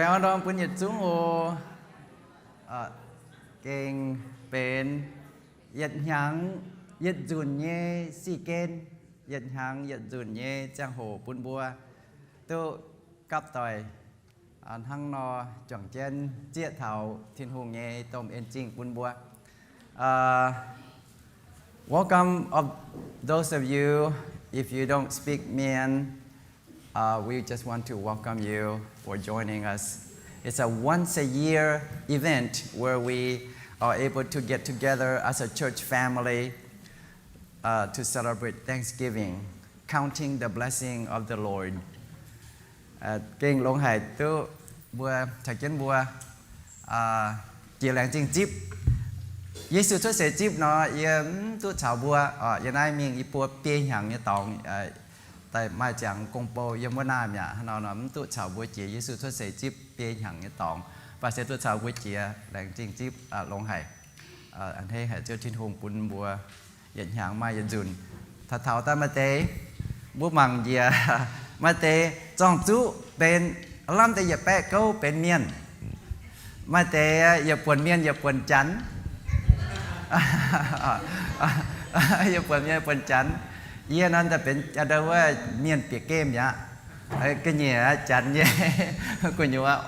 Theo đó quân Nhật xuống hồ kênh bên Nhật nhắn Nhật dùn nhé si kênh Nhật nhắn Nhật dùn nhé trang hồ bún bùa tôi cấp tòi thăng nò chuẩn chân chia thảo thiên hùng nhé tôm en chinh bún bùa. Welcome of those of you. If you don't speak Mian, we just want to welcome you for joining us. It's a once a year event where we are able to get together as a church family to celebrate Thanksgiving, counting the blessing of the Lord. Kinh lông hải tu bùa thạch chân bùa chiều làng chinh chip. Giêsu xuất sẽ chip nó tu chào bùa hiện nay mình ý bùa bia hàng như tòng tại mai chẳng công bố yếm bữa nam nhá nó nắm tu chào bùa chỉ Giêsu xuất sẽ chip bia hàng như tòng và sẽ tu chào bùa chỉ làng chinh chip lông hải anh thấy hải cho thiên hùng bún bùa hiện hàng mai hiện dùn thật thảo ta mà tế bùa mằng gì mà tế trong chú bên làm tế dẹp bẹ câu bên miền mà tế dẹp quần miền dẹp quần chắn dẹp quần miền quần chắn yên anh ta bên ở đâu á miền phía kem nhá cái gì á chắn nhé của nhiều á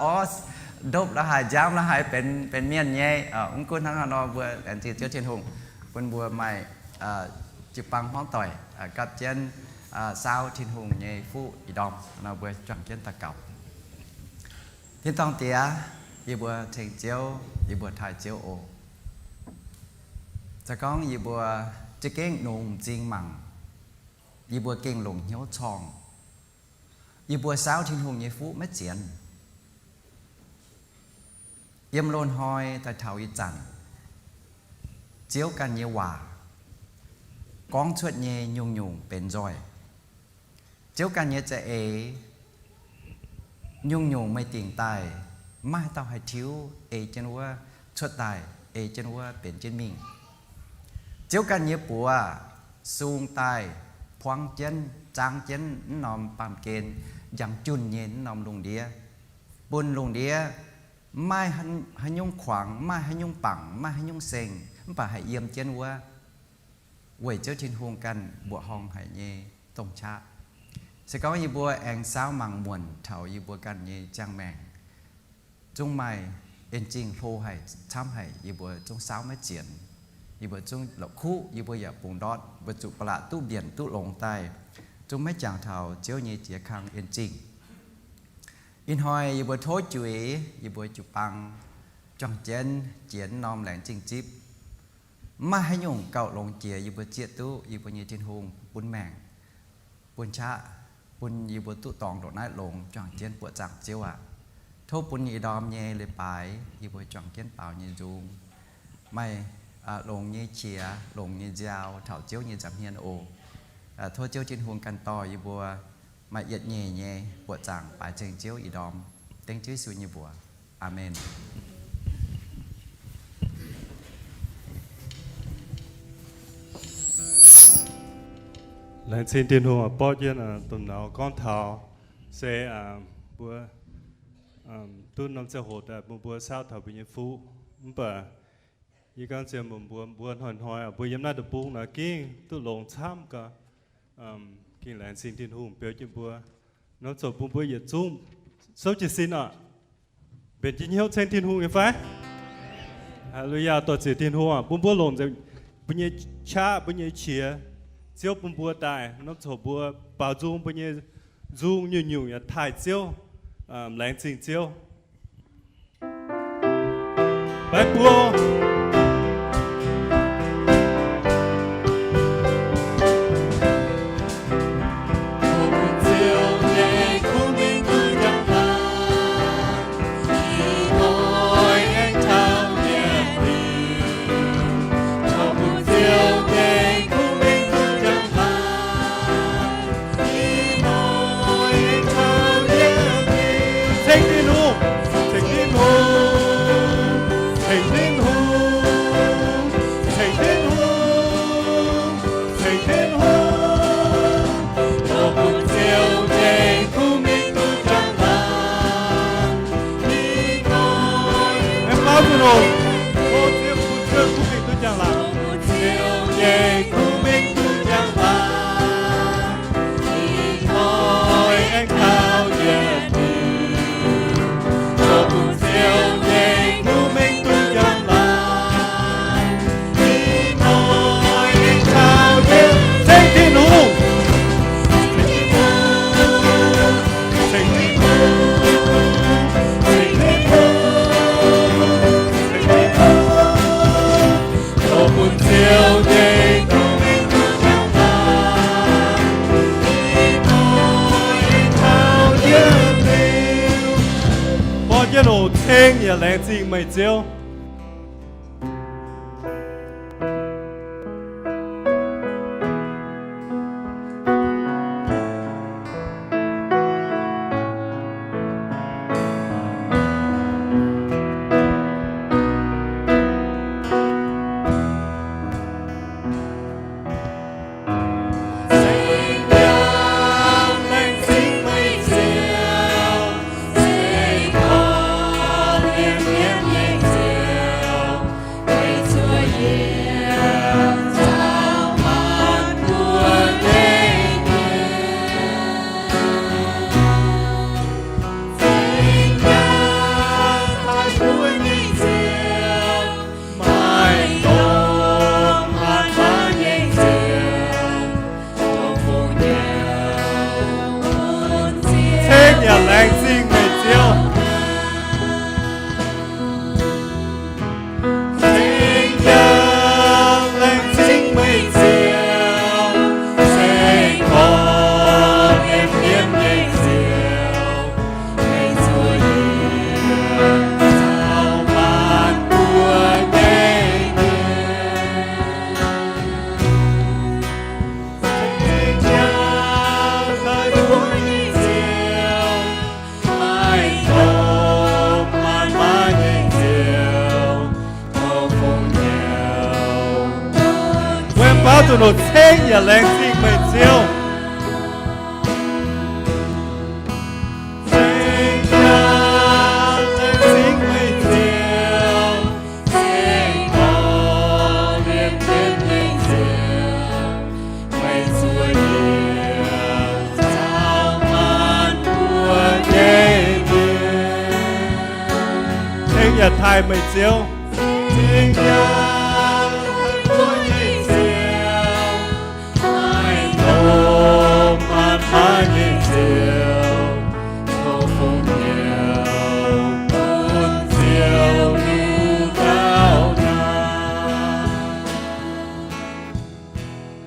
đốt là hai giám là hai bên miền nhé ông quân thằng nó vừa anh chị cho thiên hùng quân vừa mày chụp bằng hoang tỏi cặp chân sao thiên hùng nhé phụ ý đom nó vừa chọn chân ta cọc thiên tông tía y vừa thành chiếu y vừa thái chiếu ôจะก้องy vừaจะเก่งนุ่มจริงมั่งy vừaเก่งหลงเหี้ยวชองy vừa sao thiên hùng nhé phụ mất chiến yếm lôn hoi tại thảo y chặn chiếuกันnhé hòa con chuột nhé nhung nhung bên rồi chiếuกันnhé chạy ế nhung nhungไม่ติ่งตายไม่ต้องให้ทิ้วเอเจนว่าชุดตายเอเจนว่าเป็นเจนมิงเจ้ากันเยปัวสูงตายพวงเจนจางเจนนอมปามเกณฑ์ยังจุนเย็นนอมลงเดียบุญลงเดียไม่ให้ยุ่งขวางไม่ให้ยุ่งปังไม่ให้ยุ่งเซ็งไม่ป่าให้เยี่ยมเจนว่าเว่ยเจ้าทินหงกันบัวหองให้เย่ตรงชาsẽ có như bùa anh sao măng muộn thảo như bùaกันnhư trang mèn trung mày en chinh phô hay tham hay như bùa trung sao mới triển như bùa trung lộc khu như bùa giờ bùng đọt bùa chụp bạ tu biển tu lồng tai trung mấy chàng thảo chiếu như chia khang en chinh in hoi như bùa thối chuối như bùa chụp bằng trong chân chiến nom lẹn chinh chip mà hay nhung cạo lồng chia như bùa chia tu như bùa như thiên hùng bún mèn bún cha bún như bùa tu tòng độ nát lồng trong chân bùa chàng chiếu thốt bún như đom nhẹเลยไปnhư bùa trong chân bảo như dung mày lồng như chia lồng như dao thảo chiếu như giảm hiền ồ thôi chiếu trên huồng căn to như bùa mày yết nhẹ nhẹ bùa chàng phải chân chiếu y đom tiếng chữ suy như bùa amen. Lần xin thiên hùng bao nhiêu là tuần nào con thảo sẽ bữa tu năm sẽ hỗ trợ bữa sao thảo bị nhiễm phụ bữa như con xem bữa hỏi hỏi bữa yếm nát được bụng là kinh tu lồng tham cả kinh lần xin thiên hùng biểu cho bữa nó cho bữa giờ chung số chỉ xin bên chỉ hiếu trên thiên hùng như phải Hallelujah tổ chức thiên hùng bữa lồng rồi bữa như cha bữa như chia chiếu bún bùa tài nó cho bùa bảo dung bao nhiêu dung nhiều nhiều nhà thải chiếu lãnh trình chiếu bài bùa Take it home. 主侬，我只有不这不给都讲了，有耶苦命都讲了，你爱靠耶路，我不只有耶苦命都讲了，你爱靠耶，谁听路？一路聽日靚字咪照。做到聽日靚先咪照。聽日太咪照。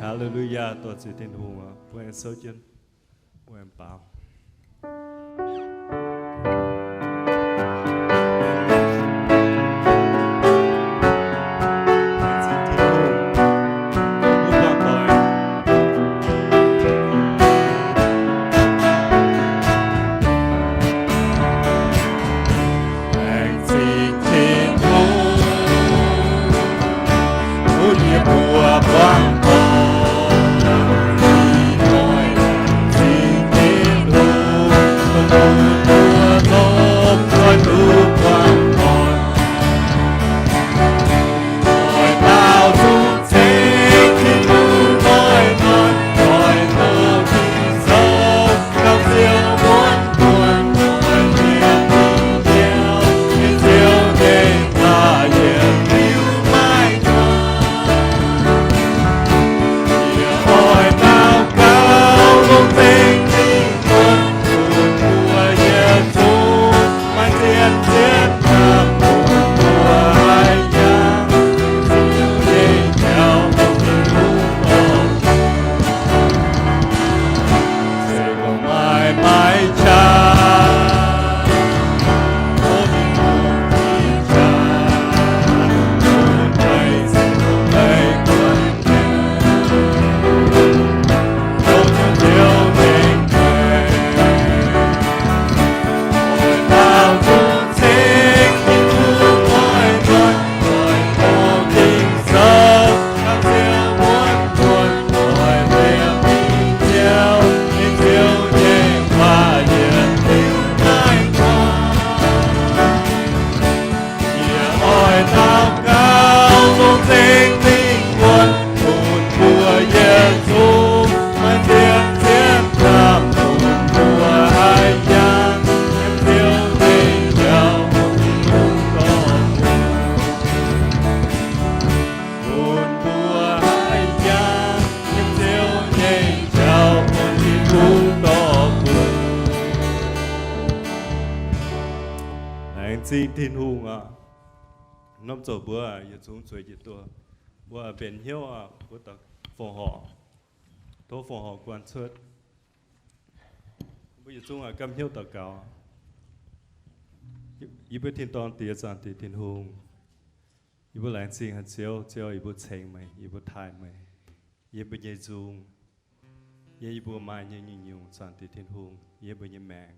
Hallelujah, tôi sẽ tin hùng của em sâu chân, của em bảo. Hãy subscribe cho kênh Ghiền Mì Gõ để không bỏ lỡ lãng chi thiên hùng à năm giờ bữa à giờ chúng chơi gì tua bữa biển hiếu à bữa tập phòng họ thố phòng họ quan xuất bây giờ chúng à cầm hiếu tập cáoอีบุทินตอนตีจันตีทินหงอีบุแหลงจริงฮะเจียวอีบุเชงไหมอีบุไทยไหมอีบุเยจูงอีบุมาเยยุ่งจันตีทินหงอีบุเยแมง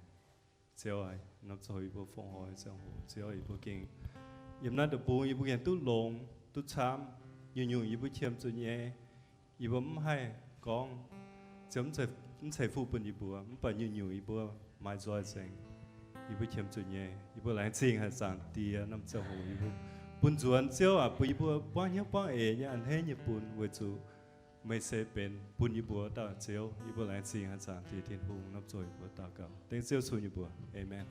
เจียวไอ้นับจอยอีบุฟงหอยเจียวอีบุเก่งอีนั่นเดือบปูอีบุเก่งตุ้ลงตุ้ช้ำยุ่งอีบุเชื่อมจุนเย่อีบุไม่ให้กองเจียวมันใส่ฟูเป็นอีบุมันเป็นยุ่งอีบุไม่จอยเจงอีบุเชื่อมจุนเย่อีบุแหลงจริงฮะจันตีน้ำเจ้าหูอีบุปุ่นจวนเจ้าอ่ะปุ่นอีบุป้อนเหี้ยป้อนเนี่ยอันเฮียญี่ปุ่นเวจูไม่ใช่เป็นปุ่นอีบุตาเจ้าอีบุแหลงจริงฮะจันตีเทียนหูน้ำจอยอีบุตาเก่าเต็งเจ้าสุนอีบุเอเมน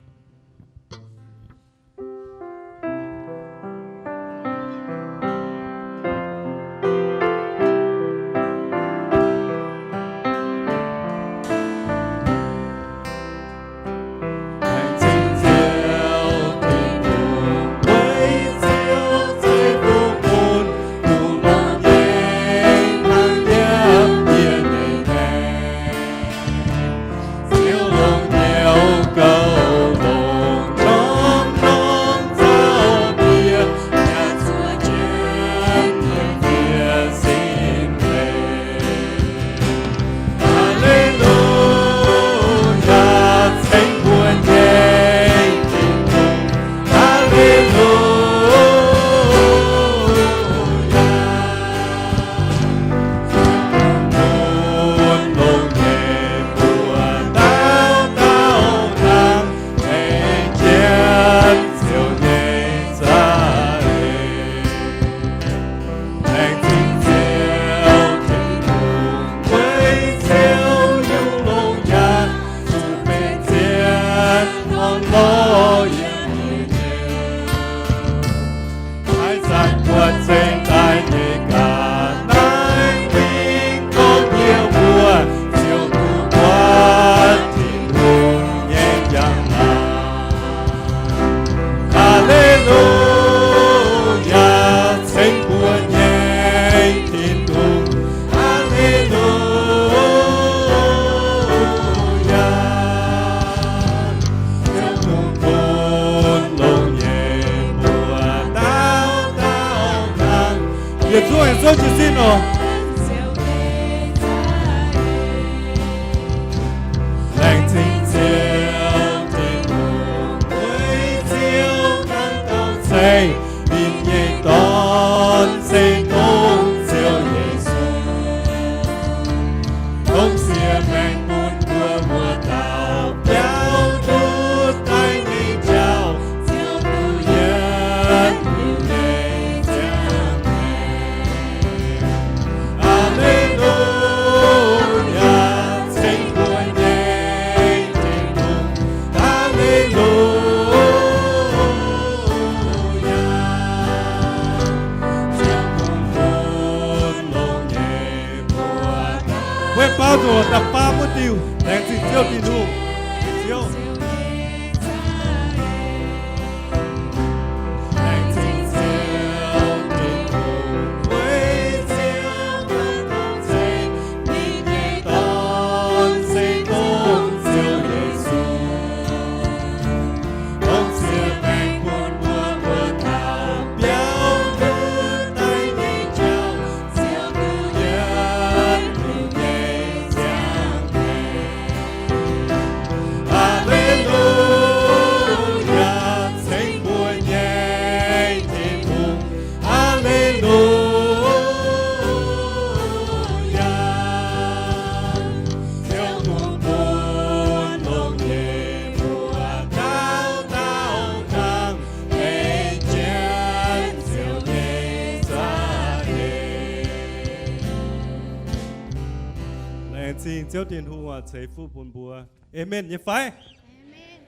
เจ้าเทียนหัวใช้ฟูบนบัวเอเมนยังไฟ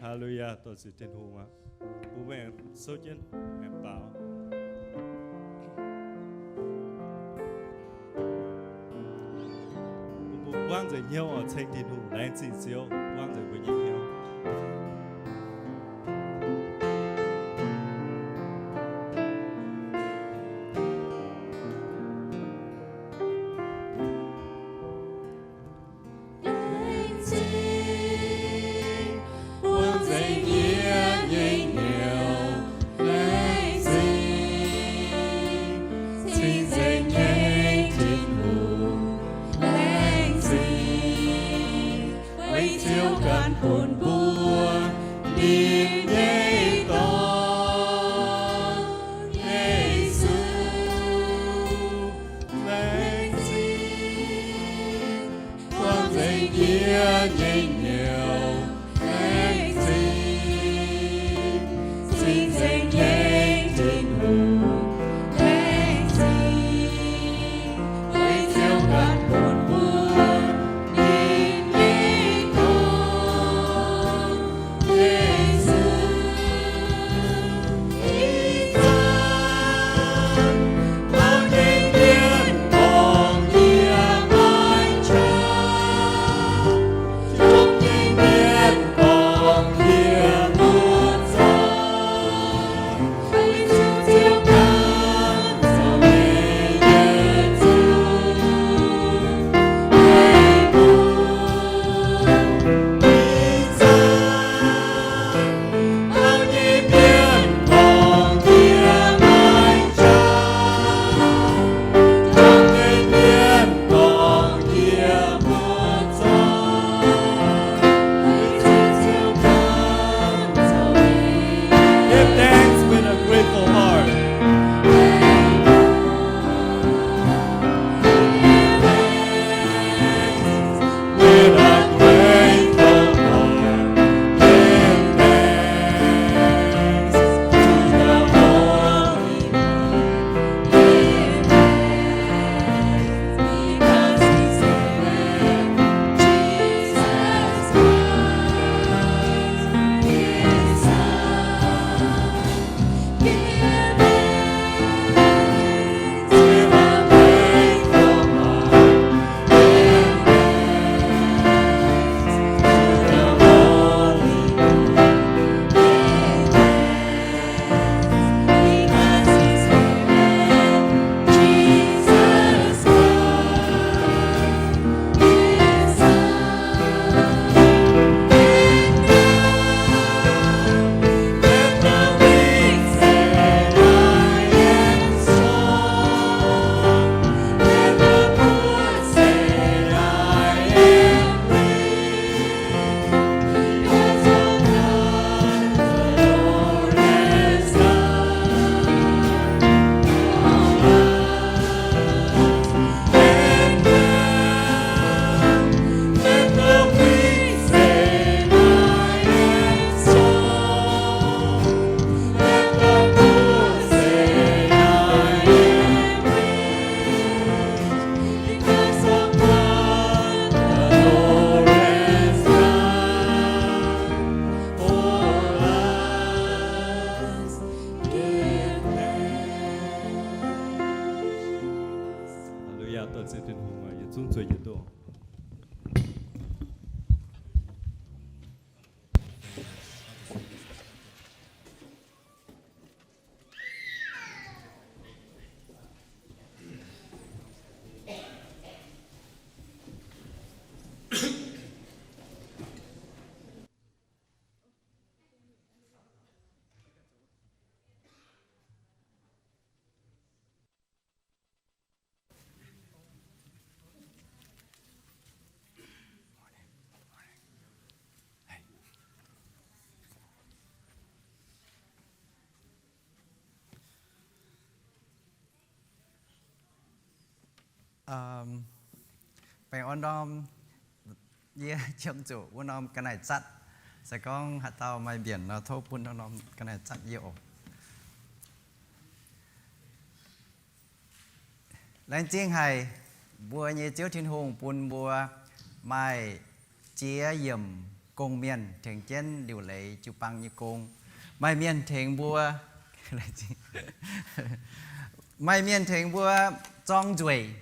ฮาเลลูยาต่อสิเทียนหัวผู้แม่โซเจนแม่เปล่าผู้ว่างใจเหี้ยวใช้เทียนหัวแรงจริงเจียวว่างใจบนเหี้ยว Phải ôn đom yeah chậm chủ ôn đom cái này chặt sẽ có hạt tàu mai biển nó thô ôn đom cái này chặt nhiều lên chiên hay bùa như chiếu thiên hùng bùn bùa mai chia yểm cùng miền thành chân điều lấy chụp bằng như cùng mai miền thành bùa mai miền thành bùa trong chuối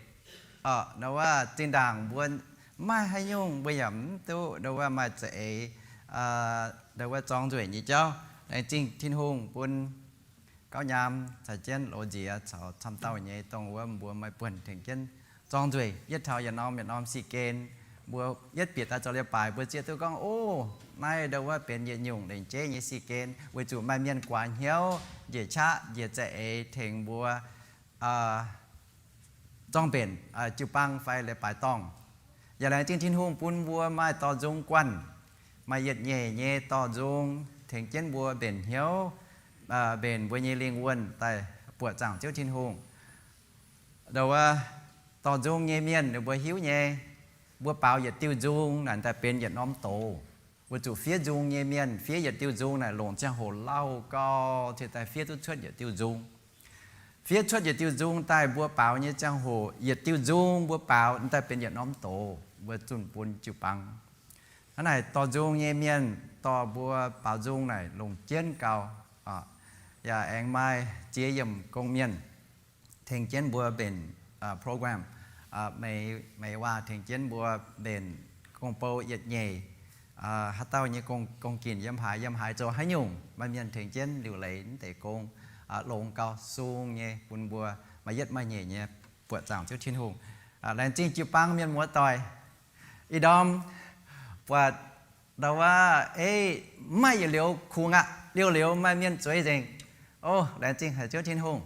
đó là trên đảng buôn mai hay nhung bây giờ tôi đâu là mà sẽ đâu là trong chuối như cháu này chính thiên hùng buôn cao nhám tại chân lộ gì cháu tham tàu nhé tôngว่าบัวไม่เปิ่นถึงchân trong chuối nhất thao giờ nom Việt Nam si kenบัวnhất biệt ta cho lên bài bữa chiều tôi con ô mai đâu làเป็นnhiệt nhung để chế như si ken bữa chủ mai miền quán hiếu dễ cha dễ chạy thànhบัวtrong biển chụp băng phải lấy bài tòng giờ này trên thiên hùng bún bùa mai to dung quan mai nhiệt nhẹ nhẹ to dung thành chân bùa biển hiếu biển bùa nhẹ liên quân tại bùa chẳng chiếu thiên hùng đầu to dung nhẹ miên bùa hiếu nhẹ bùa bảo nhiệt tiêu dung là tại biển nhiệt nóm tổ vừa chủ phía dung nhẹ miền phía nhiệt tiêu dung này lộn trang hồ lau co thì tại phía tu xuất nhiệt tiêu dung phía xuất nhiệt tiêu dung tại bùa bảo như trang hồ nhiệt tiêu dung bùa bảo tạiเป็นnhiệt nóm tổ vừa chuẩn buồn chịu bằng cái này to dung nhẹ miền to bùa bảo dung này lộn chiến cao và anh mai chia dùm công miền thành chiến bùa bền program màyว่าthành chiến bùa bền công po nhiệt nhẹ hát tao như con kiền dâm hại cho hái nhung mà miền thành chiến điều lấy để con lồng cao xuông nhẹ buồn bùa mà rất mà nhẹ nhẹ bùa chẳng cho thiên hùng lên trên chịu băng miền múa tỏi ý đom và đâuว่าไม่liều khu ngạ liều mà miền chuối rình lên trên hải cho thiên hùng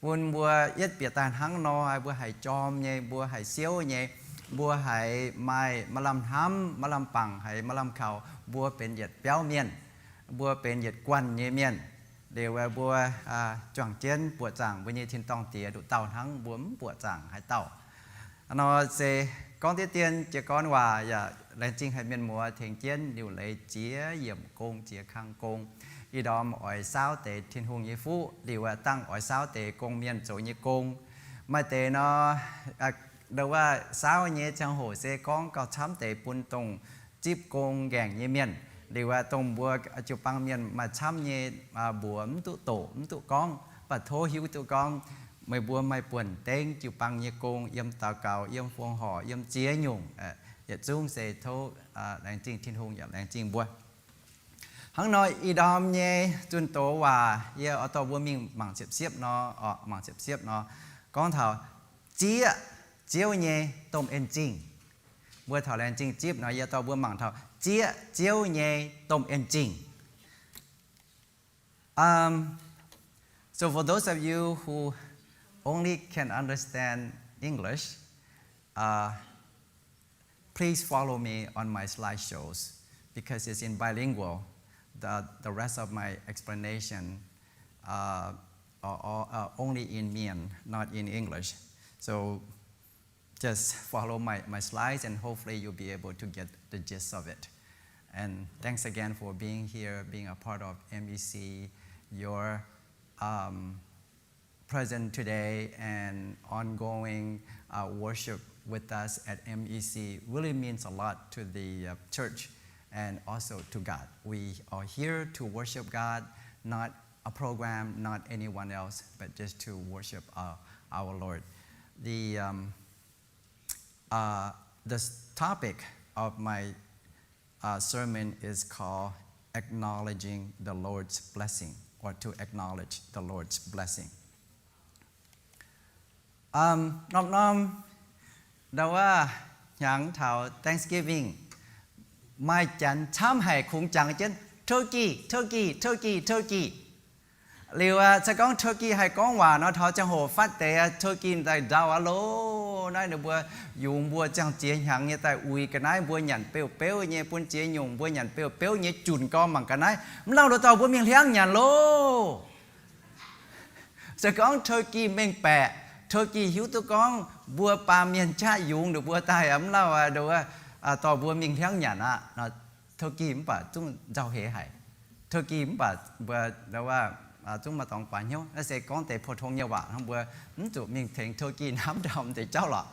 buồn bùa rất biệt tàn hăng no bùa hải chom nhẹ bùa hải xíu nhẹ bùa hải mai mà làm hám mà làm bằng hải mà làm khảo bùaเป็นnhiệt béo miền bùaเป็นnhiệt quan nhẹ miền đều bùa choàng chiến bùa chẳng với như thiên tông tía đủ tàu thắng bướm bùa chẳng hải tàu nó sẽ con tiết tiên chỉ con hòa và lên trên hải miền mùa thành chiến đều lấy chía yểm công chía khang công ý đó mọi sao để thiên hùng như phú đều tăng mọi sao để công miền chỗ như công mà để nó đâuว่าsao nhé trong hồ sẽ con có chấm để bún tông chip công gàng như miền đềuว่าตรงบัวจุปังเมียนมาช้ำเย่บัวมตุโตมตุกองปัดโทหิวตุกองไม่บัวไม่ป่วนเต้งจุปังเย่กงเยี่ยมตาเก่าเยี่ยมฟวงห่อเยี่ยมเจี๊ยหยุ่งอย่าจุ้งเสโทแรงจริงทิ้งหงอย่าแรงจริงบัวข้างน้อยอีดอมเย่จุนโตว่าเย่อตบัวมิงหมั่งเสียบเนาะหมั่งเสียบเนาะก้อนเถาเจี๊ยเจี๊ยวเย่ต้มเอ็นจริงบัวเถาแรงจริงจิ๊บเนาะเย่อตบัวหมั่งเถาchia chiếu nhẹ tôm engine. So for those of you who only can understand English, please follow me on my slideshows because it's in bilingual. The rest of my explanation are only in Mian, not in English. So just follow my slides and hopefully you'll be able to get the gist of it. And thanks again for being here, being a part of MEC, your present today and ongoing worship with us at MEC really means a lot to the church and also to God. We are here to worship God, not a program, not anyone else, but just to worship our Lord. The topic of my sermon is called Acknowledging the Lord's Blessing, or to acknowledge the Lord's blessing. น้อมๆเราว่าอย่างเท่า Thanksgiving ไม่จันช้ำให้คงจังเช่น Turkey หรือว่าจะก้อง Turkey ให้ก้องว่าเนาะเขาจะโหฟัดแต่ Turkey แต่ดาวโลนั่นเดี๋ยวบัวยุงบัวจังเจียหางเนี่ยแต่อุยกันไหนบัวหยันเปรี้ยวเนี่ยปุ่นเจียยุงบัวหยันเปรี้ยวเนี่ยจุนก้อมังกันไหนมันเล่าตัวบัวเมียงเลี้ยงหยันโลจะก้อง Turkey เม่งแปะ Turkey หิวตัวก้องบัวปลาเมียนชายุงเดี๋ยวบัวตายเล่าว่าเดี๋ยวว่าต่อบัวเมียงเลี้ยงหยันอ่ะเนาะ Turkey มันป่ะจุ้งเจ้าเหหาย Turkey มันป่ะบัวเดี๋ยวว่าchúng mà tổng quản nhau nó sẽ có thể phổ thông như vậy không vừa chủ mình thành Turkey nắm đồng thì cháu lọ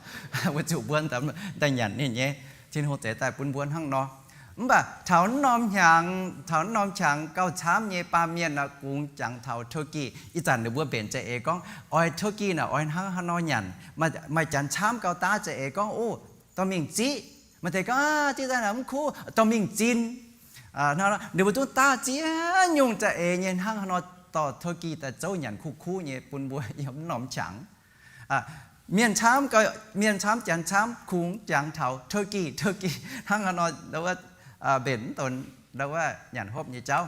với chủ buôn tầm tay nhận như nhé trên hồ tế tại buôn hăng đó mà thảo nom chẳng cao chám như ba miền là cũng chẳng thảo Turkey ít dần được buôn biển chạy con oi Turkey là oi hăng nói nhận mà chẳng chám cao ta chạy con ô tao mình chỉ mà thấy có chỉ ra là không khu tao mình chín nó nếu chúng ta chỉ nhung chạy nhìn hăng nóต่อ Turkey แต่เจ้าหยันคู่เนี่ยปุ่นบัวย่อมหนอมฉังเมียนช้ำก็เมียนช้ำจันช้ำคุ้งจังเถา Turkey ทั้งอันนั้นเราว่าเบนตนเราว่าหยันฮบเนี่ยเจ้า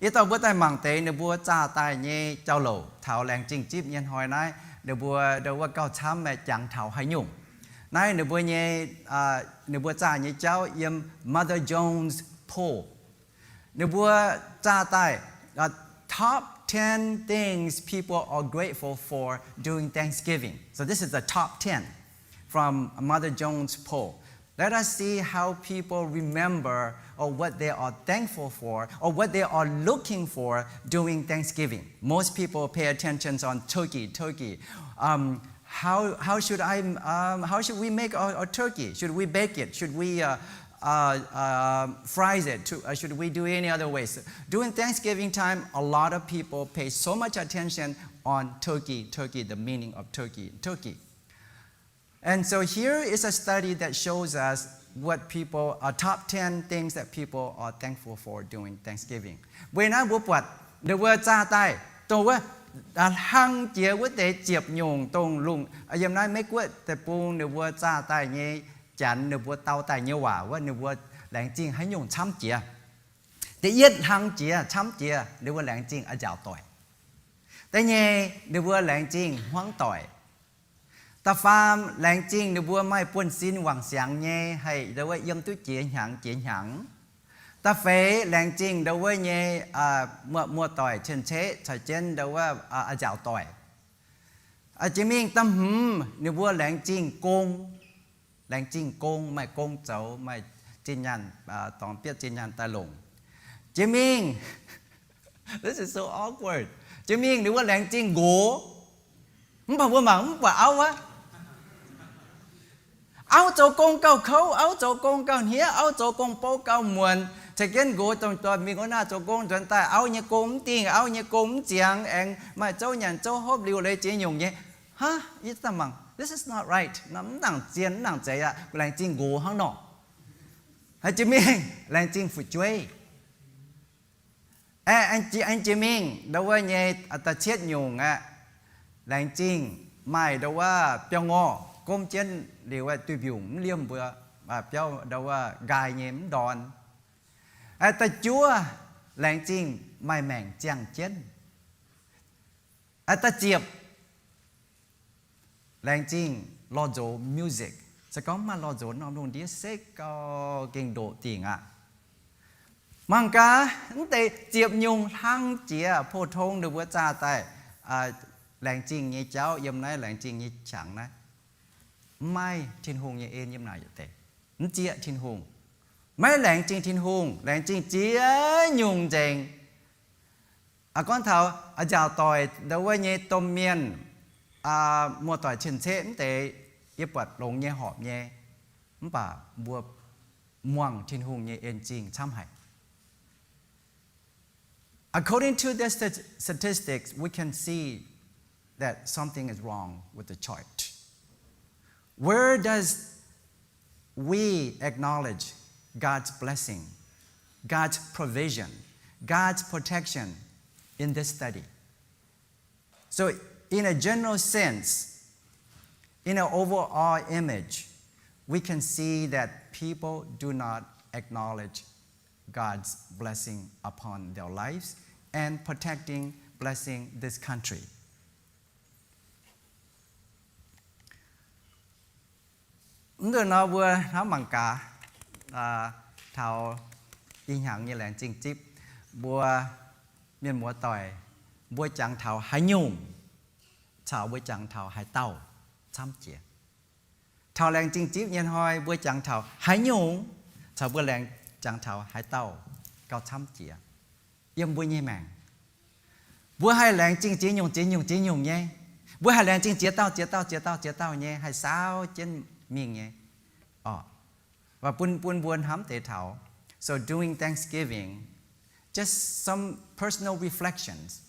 อีต่อบัวใต้หมั่งเตยเนี่ยบัวจ้าใต้เนี่ยเจ้าโหลเถาแรงจริงจิ๊บเนี่ยหอยนายเดี๋ยวบัวเราว่าเก้าช้ำแม่จังเถาให้ยุ่งนายเดี๋ยวบัวเนี่ยบัวจ้าเนี่ยเจ้าเยี่ยม Mother Jones Poll เดี๋ยวบัวจ้าใต้top 10 things people are grateful for during Thanksgiving. So this is the top 10 from Mother Jones poll. แ Let us see how people remember or what they are thankful for or what they are looking for during Thanksgiving. Most people pay attention on turkey. How should we make our turkey? Should we bake it? Should we fry it? Should we do any other ways? During Thanksgiving time, a lot of people pay so much attention on turkey, the meaning of turkey. And so here is a study that shows us what people are top 10 things that people are thankful for during Thanksgiving. Bởi na bố quạt, nếu vợ cha tay, tôi hăng chia với để chẹp nhung tông lùng. Giờ nói mấy quất,แต่ปูnếu vợ cha tay nhé, chán nếu vợ tao tay nhé hòa, và nếu vợ lãng chinh hãy nhung chăm chia. Để yết hăng chia, chăm chia, nếu vợ lãng chinh ở dạo tội. Tại nhé, nếu vợ lãng chinh hoang tội. Ta phàm lãng chinh nếu vua mai buôn xin hoàng sáng nhé hay đâu vậy yếm tu chiến hẳn ta phế lãng chinh đâu vậy nhé mua tỏi chân chế chả chân đâu vậy dạo tỏi chỉ mình tâm nếu vua lãng chinh công mai công cháu mai trên nhàn tổng biết trên nhàn ta lủng chỉ mình this is so awkward chỉ mình nếu vua lãng chinh gỗ không phải vua mà không phải áo á áo chỗ công cao khâu áo chỗ công cao hía áo chỗ công bố cao muôn chỉ kiến gỗ trong toàn mình có na chỗ công chuẩn tại áo như công tiền áo như công giang anh mà châu nhàn châu hốp liều lấy chế nhung nhé ha ít tầm bằng this is not right nắm đẳng chiến đẳng chế à làng chinh gỗ hăng nọ hay chỉ mình làng chinh phụ chuối anh chỉ mình đâu vậy nhé ta chết nhung à làng chinh mai đâuว่าเปียวงอก้มเช่นเรียกว่าตุยผิวเลี่ยมเบื่อเปียวđâuว่ากายเงี้ยมดอนแต่จัวแรงจริงไม่แม่งเจียงเช่นแต่เจียบแรงจริงรอโจมิวสิกจะก็มารอโจน้องลงดีเซ็กก็เก่งโดติงอ่ะมังกาตั้งแต่เจียบยุงทั้งเจียโพทงหรือว่าจ่าแต่แรงจริงยี่เจ้าเยี่ยมไหนแรงจริงยี่ฉังนะไม่ทินหงยี่เอ็นเยี่ยมไหนอยู่แต่นั่นเจียทินหงไม่แรงจริงทินหงแรงจริงเจียยุงเจงก้อนเท้าจ่าต่อยเดี๋ยวว่ายี่ต้มเมียนมัวต่อยเฉินเช่นแต่ยี่ปวดลงยี่หอบยี่มั่งป่าบัวม่วงทินหงยี่เอ็นจริงช้ำหาย According to the statistics, we can see that something is wrong with the chart. Where does we acknowledge God's blessing, God's provision, God's protection in this study? So, in a general sense, in an overall image, we can see that people do not acknowledge God's blessing upon their lives and protecting, blessing this country. Người nào vừa nói bằng cả thảo in hạng như là chính chip bùa miền mùa tỏi bùa chẳng thảo hải nhung thảo bùa chẳng thảo hải tàu chăm chĩa thảo làng chính chip nhân hoi bùa chẳng thảo hải nhung thảo bùa làng chẳng thảo hải tàu cao chăm chĩa yếm bùa nhẹ màng bùa hai làng chính chế nhung nhé bùa hai làng chính chế tao nhé hai sao trên miệng nhé và buôn hám tế thảo. So during Thanksgiving, just some personal reflections.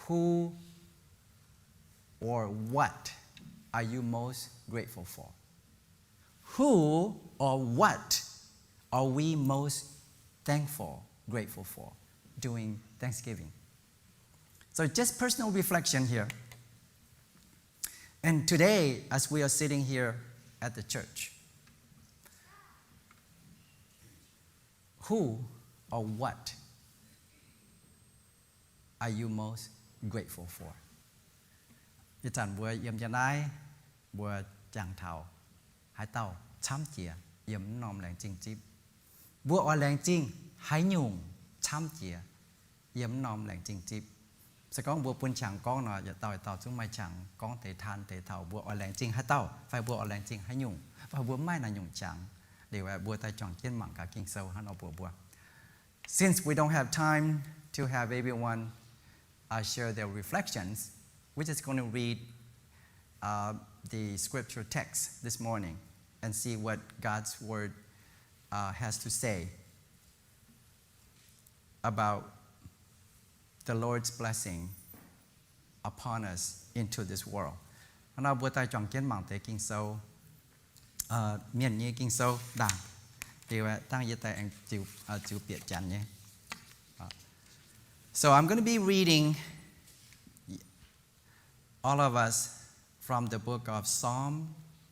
Who or what are you most grateful for? Who or what are we most thankful, grateful for during Thanksgiving? So just personal reflection here. And today, as we are sitting here at the church, who or what are you most grateful for? Như chẳng vừa yếm chân ai, vừa chẳng thảo, hãy tàu, chăm chìa, yếm nòm làng chinh chip. Vừa ở làng chinh, hãy nhung, chăm chìa, yếm nòm làng chinh chip. sẽ có bùa bún chẳng con nó giờ tàu chúng mày chẳng con thể than thể thảo bùa ở làng chinh hay tàu phải bùa ở làng chinh hay nhung và bùa mai là nhung chẳng để bùa tay chọn trên mạng cả kinh sâu hay nó bùa. Since we don't have time to have everyone share their reflections, we're just going to read the scripture text this morning and see what God's word has to say about the Lord's blessing upon us into this world. Nó bữa tay chọn kiến mạng tế kinh sâu miền như kinh sâu đảng thì tăng dưới tay anh chịu biệt chắn nhé. So I'm going to be reading all of us from the book of Psalm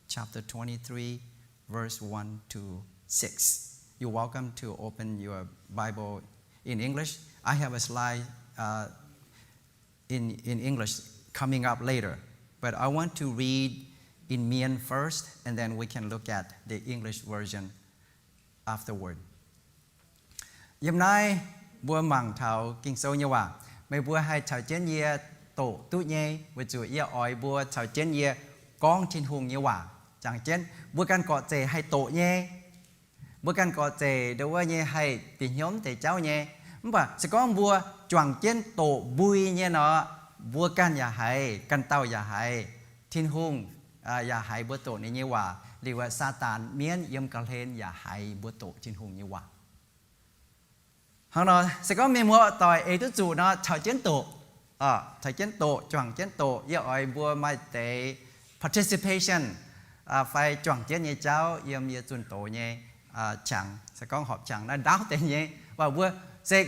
chapter 23 verse 1 to 6. You're welcome to open your Bible in English. I have a slide in English coming up later, but I want to read in Mian first, and then we can look at the English version afterward. Hôm nay bữa mằng thảo kinh sâu như vậy, mấy bữa hai thảo chén ye tổ tu nhé, với chủ ye ỏi bữa thảo chén ye con trên hùng như vậy, chẳng chén bữa căn cọ chè hay tổ nhé, bữa căn cọ chè đâu có nhé hay tình nhóm để cháu nhé, mà sẽ có bữa chọn chén tổ bùi nhé nó, bữa căn ya hay, căn tàu ya hay, thiên hùng ya hay bữa tổ này như vậy, thìว่าซาตานเมียนยมกระเลนya hay bữa tổ trên hùng như vậy. Hắn nói sẽ có mình mua tỏi ấy tu chủ nó thảo chén tổ, thảo chén tổ chọn chén tổ, yêu ai bùa mai tế participation, phải chọn chén như cháu, yêu như tuần tổ như chẳng sẽ có họp chẳng nó đáo tế như và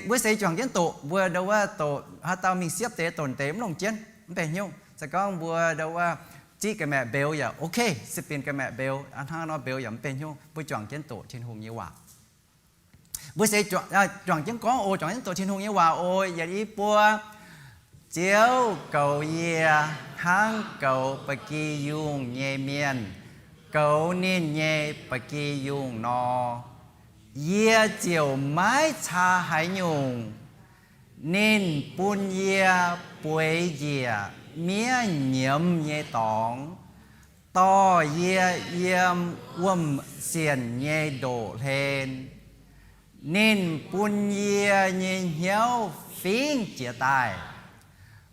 bữa sẽ chọn chén tổ, bữa đâu á tổ hát tao mình xếp tế tổn tế lồng chén, bền nhung sẽ có bữa đâu á chỉ cái mẹ bèo giờ ok, sẽเป็นcái mẹ bèo, anh ha nó bèo giờ bền nhung, bữa chọn chén tổ trên hùng như vậy. Bữa sẽ chọn chén có ô chọn chén tổ trên hùng như vậy, ôi giờ đi bữa chiếu cầu ye hang cầu bạc kỳ dùng nhẹ miền cầu nên nhẹ bạc kỳ dùng nọ ye chiều mái cha hải nhung nên bún ye bùi ye mía nhiễm nhẹ tỏng to ye yếm quâm xiên nhẹ đổ lên nên bún ye nhẹ hiếu phiến chia tài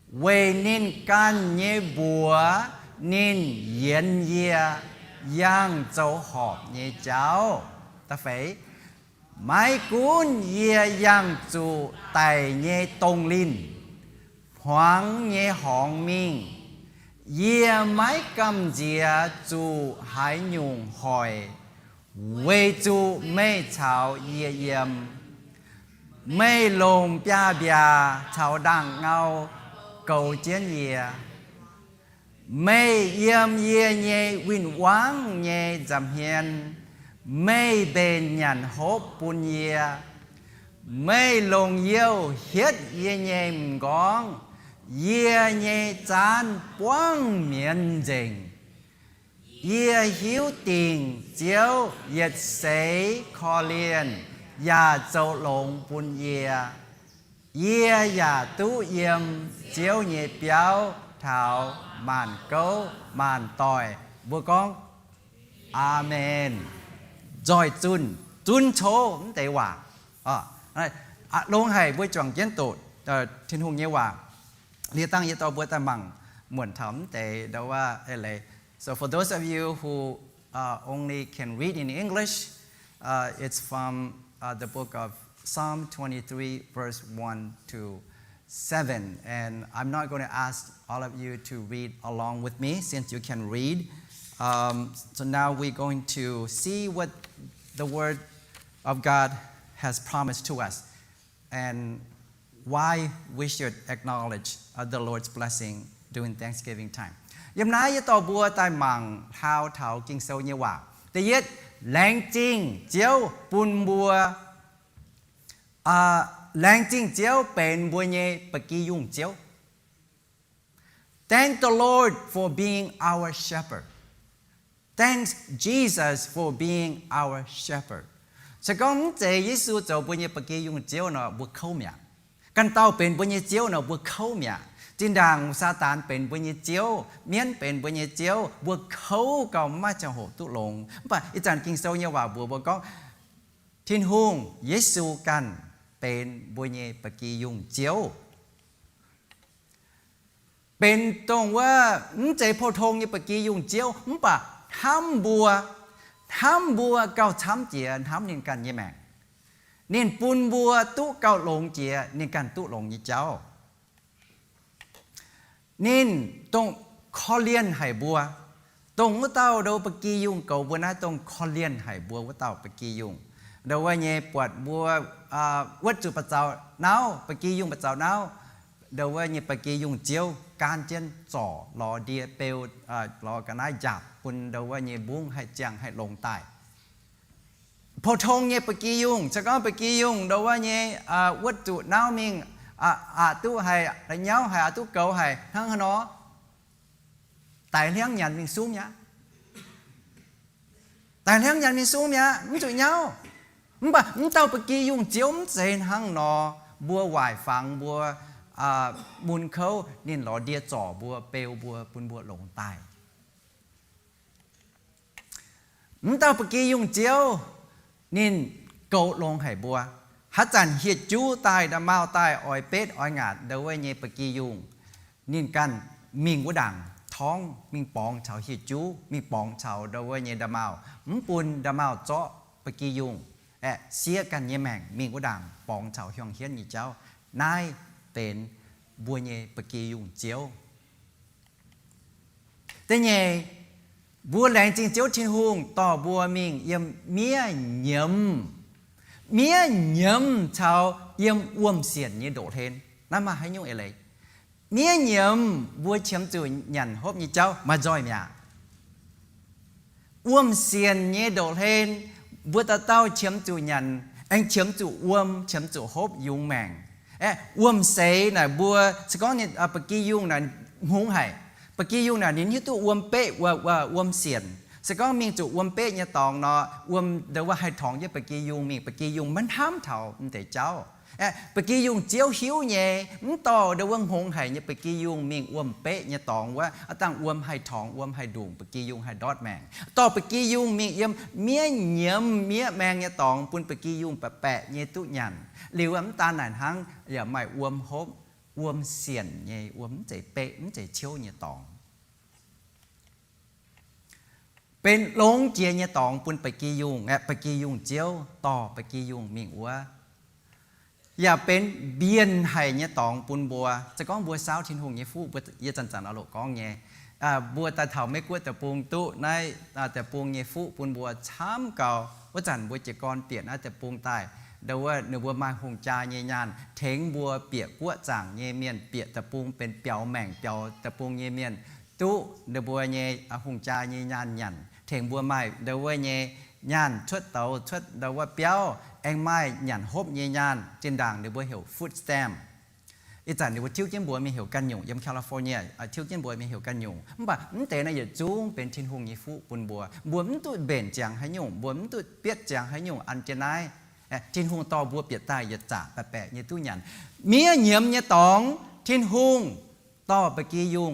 về nên can nhé bùa nên yên ye yang châu họp nhé cháu ta phải mái cuốn ye yang chủ tài nhé tông linh hoàng nhé hong minh ye mái cầm dìa chủ hải nhung hỏi về chủ mê chào ye yếm mê lồng bia bia chào đằng ngao cầu chiến ye mê yếm ye nhé win quang nhé dầm hiền mê bền nhàn hốp bún ye mê lồng yêu hiết ye nhé ngón ye nhé chán quang miền dình ye hiếu tình chiếu yết sấy kho liên ya châu lồng bún ye ye ya tu yếm chiếu nhẹ béo thảo màn câu màn tỏi bữa con amen rồi chun chô không thể hòa luôn hay bữa chọn chén tổ thiên hùng như hòa liên tăng như tao bữa ta mằng muộn thấm để đâu là so for those of you who only can read in English, it's from the book of Psalm 23 verse 1 to 7, and I'm not going to ask all of you to read along with me since you can read. So now we're going to see what the Word of God has promised to us and why we should acknowledge the Lord's blessing during Thanksgiving time. Hôm nay với tàu bùa tai mằng thao kinh sâu như quả. Thứ nhất, làng chinh chiếu bùn bùa làng chinh chiếu bền bùa nhé bạc kỳ dùng chiếu. Thank the Lord for being our shepherd. Thanks Jesus for being our shepherd. Sẽ có chế Giêsu cho bùa nhé bạc kỳ dùng chiếu nó bùa khâu miệng. กันเต้าเป็นบุญเจียวเนาะบัวเขาเมียจินดางซาตานเป็นบุญเจียวเมียนเป็นบุญเจียวบัวเขาก็มาจะโหตุลงป่ะอาจารย์กิงเซลเนี่ยว่าบัวก็ทินฮงเยซูกันเป็นบุญปกียุงเจียวเป็นตรงว่าใจโพทงเนี่ยปกียุงเจียวป่ะทำบัวเก่าช้ำเจียทำเนียนกันยี่แม่เนียนปูนบัวตู้เก่าลงเจียเนียนกันตู้ลงยี่เจ้านินตรงคอเลียนไห่บัวตรงว่าเต้าเราปกียุงเก่าบัวนะตรงคอเลียนไห่บัวว่าเต้าปกียุงเดี๋ยวว่าเนี่ยปวดบัววัดจุปัจเจ้าเน่าปกียุงปัจเจ้าเน่าเดี๋ยวว่าเนี่ยปกียุงเจียวการเจนจ่อรอเดียเปลรอกันได้หยาบคุณเดี๋ยวว่าเนี่ยบุ้งให้จังให้ลงใต้พอทงเนี่ยปกียุงจะก็ปกียุงเดี๋ยวว่าเนี่ยวัดจุเน่ามิงตู้hay là nhau hayตู้cầu hay thằng nó tài liang nhận mình xuống nhá tài liang nhận mình xuống nhá mình chửi nhau mình tao bị kỳ dùng chiếu trên thằng nó bùa hoài phẳng bùa buồn khâu nên nó đĩa trỏ bùa bèo bùa buồn bùa lồng tài mình tao bị kỳ dùng chiếu nên cầu lồng hay bùaฮัจจันเฮียจูตายดำเมาตายอ้อยเป็ดอ้อยงาดเดวเยปกียุงนินกันมิงวดังท้องมิงปองชาวเฮียจูมิงปองชาวเดวเยดำเมาปุ่นดำเมาเจาะปกียุงเสียกันเยแมงมิงวดังปองชาวเฮียงเฮียนยี่เจ้านายเป็นบัวเยปกียุงเจียวแต่เยบัวแหลงจริงเจียวชินฮุงต่อบัวมิงเยี่ยมเมียเยี่ยมเมียเยี่ยมชาวเยี่ยมอ้วมเสียนยี่โดเทนนั่นมาให้ยุ่งอะไรเมียเยี่ยมบัวเฉียมจุยหยันฮบยี่เจ้ามาจอยเมียอ้วมเสียนยี่โดเทนบัวตาเต้าเฉียมจุยหยันanhเฉียมจุอ้วมเฉียมจุฮบยุงแมงอ้วมเสยน่ะบัวสก้อนเนี่ยปกี้ยุงน่ะหงไห่ปกี้ยุงน่ะนี่ตัวอ้วมเป๊ะว่าอ้วมเสียนสก็มีจุอ้วมเป๊ะเนี่ยตองเนาะอ้วมเดี๋ยวว่าให้ทองเนี่ยปกี้ยุงมีปกี้ยุงมันห้ามเท่ามันแต่เจ้าปกี้ยุงเจียวหิวเนี่ยมันต่อเดี๋ยวว่าหงไห่เนี่ยปกี้ยุงมีอ้วมเป๊ะเนี่ยตองว่าตั้งอ้วมให้ทองอ้วมให้ดุงปกี้ยุงให้ดอดแมงต่อปกี้ยุงมีเยี่ยมเมียเยี่ยมเมียแมงเนี่ยตองปุ่นปกี้ยุงแปะเนี่ยตุหยันหรือว่ามันตาหนันทั้งอย่าไม่อ้วมฮบอ้วมเสียนเนี่ยอ้วมใจเป๊ะมันใจเชี่ยวเนี่ยตองเป็นลงเจียเนี่ยตองปุ่นปกี้ยุงปกี้ยุงเจียวต่อปกี้ยุงมีอัวอย่าเป็นเบียนไห่เนี่ยตองปุ่นบัวจะก้องบัวสาวทิ้นหงเนี่ยฟูบัวเยจันจันเอาหลก้องเนี่ยบัวตาเถาไม่กลัวแต่ปูงตู้ในแต่ปูงเนี่ยฟูปุ่นบัวช้ำเก่าว่าจันบัวเจกรเปียกนะแต่ปูงใต้เดี๋ยวว่าเนื้อบัวมาหงจาเนี่ยยานเถงบัวเปียกกัวจ่างเนี่ยเมียนเปียกแต่ปูงเป็นเปียวแม่งเปียวแต่ปูงเนี่ยเมียนตู้เดี๋ยวบัวเนี่ยหงจาเนี่ยยานยันเถงบัวไม้เดี๋ยวว่าเนี่ยยานชุดเตาชุดเดี๋ยวว่าเปียวเองไม่หยันฮบเยียนจินด่างเดี๋ยวบัวเหี่ยวฟูดสแตมอีจันเดี๋ยวทิวเจียนบัวมีเหี่ยวกันหยุ่งยำแคลิฟอร์เนียทิวเจียนบัวมีเหี่ยวกันหยุ่งมันแบบมันแต่ในอย่าจูงเป็นทินหงยีฟูปุ่นบัวบัวมันตุเบนจางให้หยุ่งบัวมันตุเปียดจางให้หยุ่งอันเจนายทินหงต่อบัวเปียดตายอย่าจ่าแปะๆยีตู้หยันเมียเหยี่ยมยีตองทินหงต่อปกี้ยุง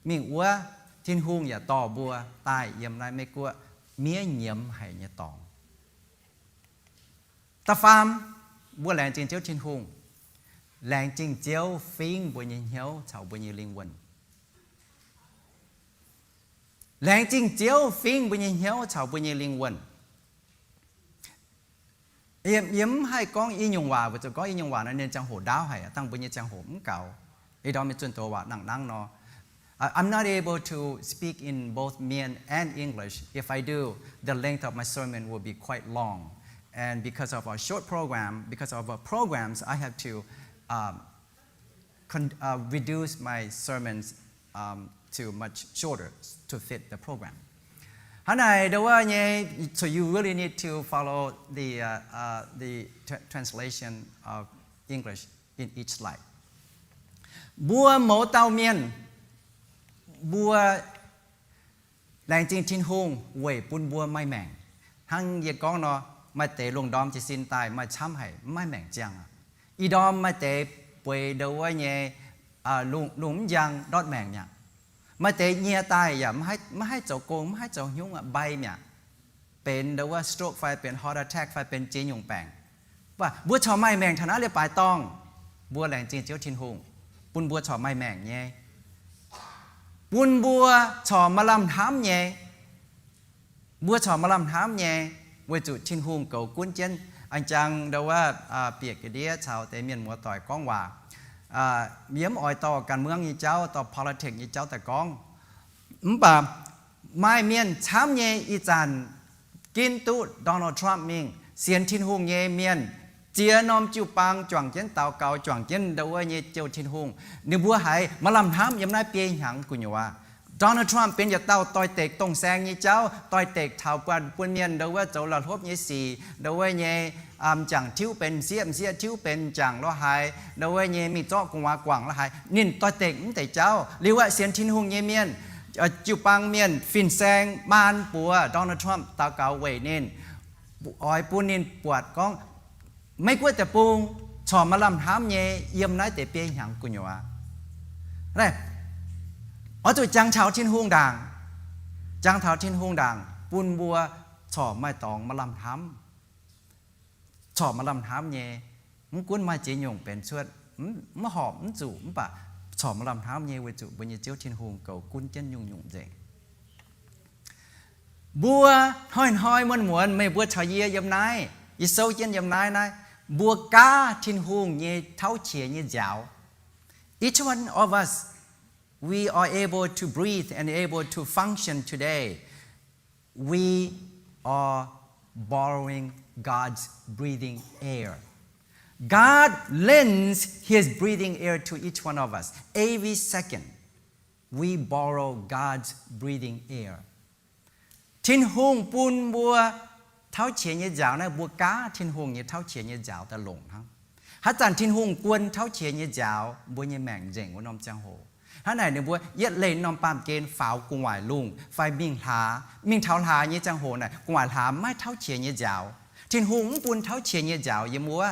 มีอัวทินหงอย่าต่อบัวตายเยี่ยมไรไม่กลัวเมียเหยี่ยมให้ยีตองตาฟามบัวแหลงจริงเจ้าชินหงแหลงจริงเจ้าฟิงบัวยิงเหี้ยวชาวบัวยิงลิงวันแหลงจริงเจ้าฟิงบัวยิงเหี้ยวชาวบัวยิงลิงวันยิ้มให้ก้องอีหยงว่าบัวจะก้องอีหยงว่านั่นเนี่ยจังโหดาวให้ตั้งบัวยิงจังโหมเก่าไอ้ดอมเป็นจนตัวว่านั่งเนาะI'm not able to speak in both Mian and English. If I do, the length of my sermon will be quite long. And because of our short program, because of our programs, I have to reduce my sermons to much shorter to fit the program. So you really need to follow the translation of English in each slide. Bua mo tao miên, bua làng chinh chinh hung, quẩy pun bua mai mèn, hăng ye con nó. มาเตะลงดอมจะสินตายมาช้ำให้ไม่แม่งจัง อีดอมมาเตะป่วยเดี๋ยวว่าเนี่ยลุงยังดอดแมงเนี่ยมาเตะเนี่ยตายอย่าไม่ให้เจ้าโกงไม่ให้เจ้าหิ้งใบเนี่ยเป็นเดี๋ยวว่า stroke ไฟเป็น heart attack ไฟเป็นจีนยงแปงว่าบัวชอไม้แมงฐานะเรียบปลายต้องบัวแหลงจีนเจียวทินหงปุนบัวชอไม้แมงเนี่ยปุนบัวชอมาลำท้ำเนี่ยบัวชอมาลำท้ำเนี่ยเวจุทินหงเก่ากุ้นเจนอันจังเดี๋ยวว่าเปียกกระเดียชาวเตเมียนมัวต่อยก้องว่าเมียมอ่อยต่อการเมืองยี่เจ้าต่อ politics ยี่เจ้าแต่ก้องป่าไม่เมียนช้ำเยอีจันกินตู้โดนัลด์ทรัมป์มิงเสียนทินหงเยเมียนเจียนอมจิวปังจ่วงเจนเต่าเก่าจ่วงเจนเดี๋ยวเยเจียวทินหงนึกบัวหายมาลำท้ำยำนายเปียหยังกุญว่าโดนัลด์ทรัมป์เป็นอย่าเต่าต่อยเตกตรงแซงยี่เจ้าต่อยเตกเท้าปวนปุ่นเมียนเดี๋ยวว่าเจ้าหลัดทบยี่สี่เดี๋ยวเยจังทิ้วเป็นเสียทิ้วเป็นจังล้อหายเดี๋ยวเยมีเจาะกงว่ากว่างล้อหายนินต่อยเตกแต่เจ้าเรียกว่าเสียนทินหงเยเมียนจิวปังเมียนฟินแซงมานปัวโดนัลด์ทรัมป์ตาเก่าเวนินอ้อยปูนินปวดก้องไม่กลัวแต่ปูงชอมาลำท้ำเยเยี่ยมน้อยแต่เปียหยังกุญวะไรอ๋อจุดจังเฉาทิ้นหงด่างจังเฉาทิ้นหงด่างปูนบัวชอไม่ตองมาลำท้ำชอมาลำท้ำเยมึงกุ้นมาเจียยงเป็นชวดมะหอบมจู่มปะชอมาลำท้ำเยเวจุบุญเจียวทิ้นหงเก่ากุ้นเจนยุงเจงบัวห้อยม้วนไม่บัวชายเยี่ยยำนายอีโซเจนยำนายนายบัวกาทิ้นหงเยเท้าเฉียเยเจ้า each one of us we are able to breathe and able to function today we are borrowing God's breathing air God lends His breathing air to each one of us every second we borrow God's breathing airทิ้นหงปูนบัวเท้าเฉียนเยจ่าวนะบัวก้าทิ้นหงเยเท้าเฉียนเยจ่าวแต่หลงทั้งฮัจจันทิ้นหงกวนเท้าเฉียนเยจ่าวบัวเยแมงเจ๋งว่านอมจังโหฮันไหนเนี่ยบัวเย็ดเลยนอมปามเกณฑ์ฝาวกุงหวายลุงไฟมิ่งเท้าหาเยจังโหน่ะกุงหวายหาไม่เท้าเฉียนเยจ่าวทิ้นหงปูนเท้าเฉียนเยจ่าวเยมัว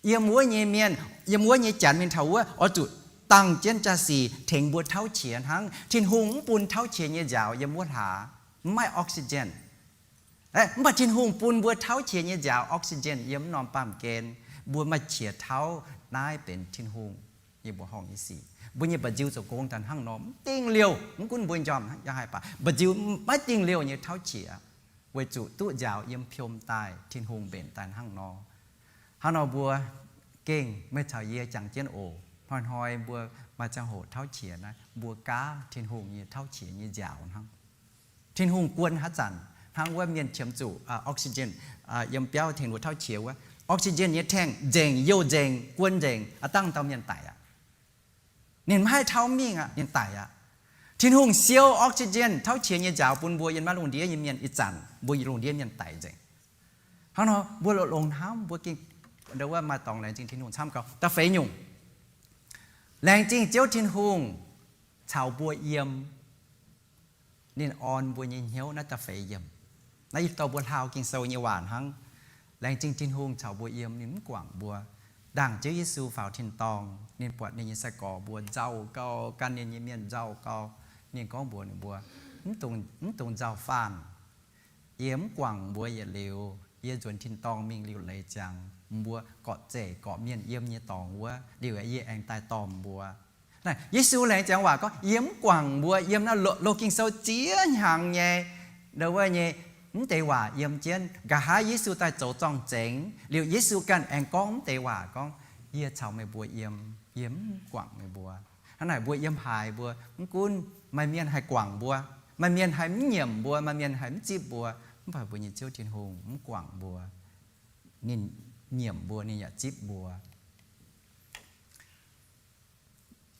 เยเมียนเยมัวเยจันเมียนเท้าว่าอ๋อจุตั้งเจนจ่าสีเถงบัวเท้าเฉียนทั้งทิ้นหงปูนเท้าเฉียนเยจ่าวเยมัวหาไม่ออกซิเจนมาทิ้นหงปูนบัวเท้าเฉียนเยจ่าวออกซิเจนเยี่ยมนอนปั๊มเกณฑ์บัวมาเฉียเท้านายเป็นทิ้นหงเยี่ยบัวห้องอีสี่บัวเยี่ยบจิวจะโกงทันห้างน้อมติ้งเลี้ยวมึงกุนบัวจอมยังไงปะบจิวไม่ติ้งเลี้ยวเยี่ยเท้าเฉียเวจุตู้ยาวเยี่ยมพิมตายทิ้นหงเป็นตันห้างนอห้างนอบัวเก่งไม่เท่าเยี่ยจังเจียนโอหอยบัวมาจังโหเท้าเฉียนะบัวก้าทิ้นหงเยี่ยเท้าเฉียเยี่ยยาวทั้งทิ้นหงกวนฮัจจันทางว่าเมียนเฉียมจู่ออกซิเจนยำเปียวเทียนหัวเท้าเฉียวว่าออกซิเจนเนี่ยแทงเจงโยเจงกวนเจงตั้งเตาเมียนไตเนี่ยไม่ให้เท้ามิ่งเมียนไตทิ้นหงเซียวออกซิเจนเท้าเฉียเนี่ยจ่าวปุ่นบัวยันมาลงเดียยันเมียนอีจันบัวยันลงเดียเมียนไตเจงเขาเนาะบัวลงเท้าบัวกินเดี๋ยวว่ามาตองแรงจริงทิ้นหงช้ำเขาตาเฟยหยุ่งแรงจริงเจ้าทิ้นหงชาวบัวเยี่ยมนี่ออนบัวยิงเหี้ยวน่าจะเฟยเยี่ยมในตัวบัวลาวกินโซเยหวานทั้งแรงจริงทิ้นหงชาวบัวเยี่ยมนี่มันกว่างบัวดังเจ้าเยซูฝ่าทิ้นตองนี่ปวดนี่ยินสกอบัวเจ้าเก่ากันนี่ยิเมียนเจ้าเก่านี่ก้องบัวนี่บัวมันตรงเจ้าฟานเยี่ยมกว่างบัวอย่าเร็วเยี่ยจวนทิ้นตองมิงริวเลยจังบัวเกาะเจเกาะเมียนเยี่ยมเยี่ยตองบัวเดี๋ยวเยี่ยแองตายตอมบัวnày Giêsu lại chẳng hòa có yếm quẳng bùa yếm nó lô kinh sâu chia hàng nhẹ đâu vậy nhẹ không tệ hòa yếm trên cả hai Giêsu tại chỗ trong chén liệu Giêsu cần anh có không tệ hòa con yếm chào mày bùa yếm quẳng mày bùa hắn này bùa yếm hài bùa không cún mày miên hài quẳng bùa mày miên hài nhiễm bùa mày miên hài chip bùa không phải bùa như chiếu thiên hùng không quẳng bùa nhìn nhiễm bùa nhìn chip bùa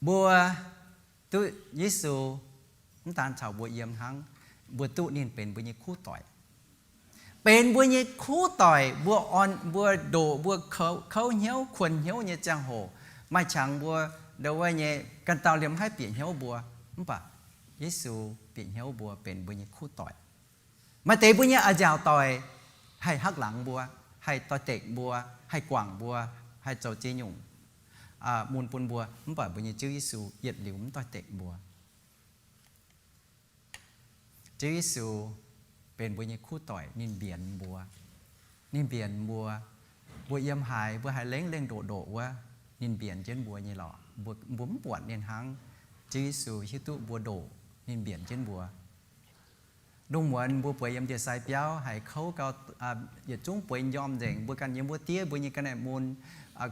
บัวตุยิสูน้ำตาลชาวบัวเยี่ยมทั้งบัวตุนี่เป็นบัวยี่คู่ต่อยเป็นบัวยี่คู่ต่อยบัวอ่อนบัวโดบัวเขาเหี้ยวขวนเหี้ยวเนี่ยจังโหไม่ช่างบัวเดี๋ยวว่าเนี่ยกันเตาเลี้ยมให้เปลี่ยนเหี้ยวบัวมั้งปะยิสูเปลี่ยนเหี้ยวบัวเป็นบัวยี่คู่ต่อยมาเตะบัวยี่อาจาวต่อยให้หักหลังบัวให้ต่อยเตะบัวให้กว่างบัว hay cháu chế nhung môn pun bùa không phải bởi như Chúa Giêsu yết liễu không tôi tệ bùa Chúa Giêsuเป็นbởi như khu tỏi nên biển bùa bùa yếm hài bùa hài lên độว่าnên biển trên bùa như lọ bùa bấmปวดnên hăng Chúa Giêsu hiến tụ bùa đổ nên biển trên bùa đông muộn bùa bùa yếm địa sai béo hãy khâu cao yết chúng bùa yom rèn bùa can yếm bùa tía bùa như cái này môn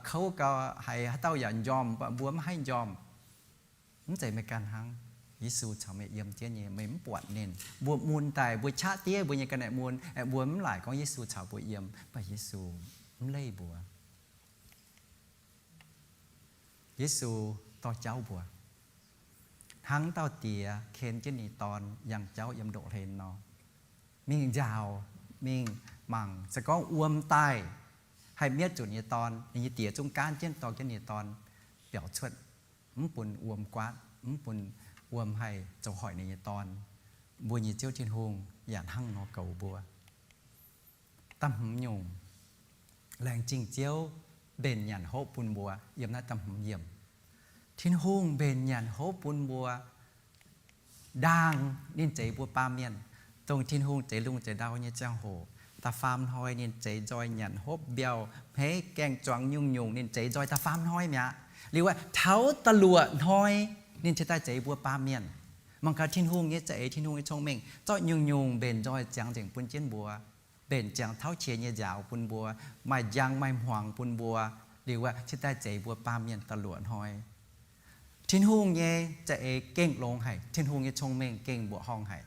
khâu cao hãy tao yếm yom bùa mà hay yom khôngใจไม่กันhăng Giêsu chào mẹ yếm tía nhẹ mềmปวดnên bùa môn tài bùa chát tía bùa như cái này môn bùa mắm lại có Giêsu chào bùa yếm và Giêsu lấy bùa Giêsu to cháu bùa hắn tao tìa khen trên nị tòn yang cháu yếm độ hên nó mình giàu mình mằng sẽ có uom tai hay biết chủ nị tòn như tìa trong can trên tòn trên nị tòn biểu chuộtปุ่นuom quátปุ่นuom hay cháu hỏi nị tòn bùa nhị chiếu trên hùng dàn hăng nó cầu bùa tâm hứng nhung làng trình chiếu bền nhàn hôปุ่นbùa yếm na tâm hứng yếm thiên hùng bền nhàn hôปุ่นbùa đang nên chế bùa pa miên tรงthiên hùng chế lung chế đau như trang hồ ta phàm hoi nên chế roi nhàn hô bèo hé keng choáng nhung nên chế roi ta phàm hoi mẹ liuว่าเท้าตะลัวหอยnên chế ta chế bùa pa miên mang cả thiên hùng như chế thiên hùng như trong mình cho nhung bền roi chẳng chỉnhปุ่นchiến bùa bền chẳng tháo chia như dạoปุ่นbùa mai giang mai hoàngปุ่นบวหรือว่าที่ใต้ใจบัวปาเมียนตะหลวนหอยทิ้นหุงเย่จะเก่งลงให้ทิ้นหุงเย่ชงเมงเก่งบัวห้องให้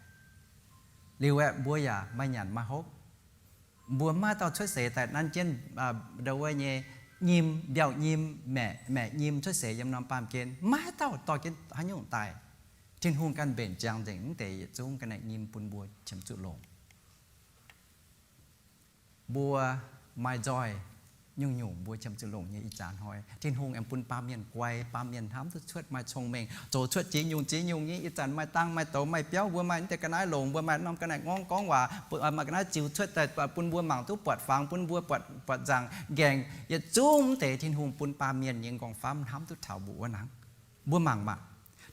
หรือว่าบัวอย่าไม่หยันมาฮบบัวมาต่อช่วยเสแต่นั่นเช่นเดาว่าเย่ยิมเดี่ยวยิมแม่ยิมช่วยเสยำนำปามเกณฑ์มาต่อเกณฑ์หันยุ่งตายทิ้นหุงกันเบนจางเจ๋งแต่จุ้งกันในยิมปุ่นบัวเฉิมจุดลงบัวไม้จอยnhung bùa chấm chữ lồng như ý chán hỏi thiên hùng em pun pa miền quay pa miền thám thức chuột mai chồng mình chỗ chuột chỉ nhung như ý chán mai tăng mai tổ mai béo bùa maiแต่cái này lồng bùa mai nong cái này ngon con hòa mà cái này chịu chuộtแต่pun bùa mảngทุกปวดฟัง pun bùaปวดจังแกงอย่าจุ้มแต่thiên hùng pun pa miềnยังกองฟ้าthám thức thảo bùaนังบùa mảng mà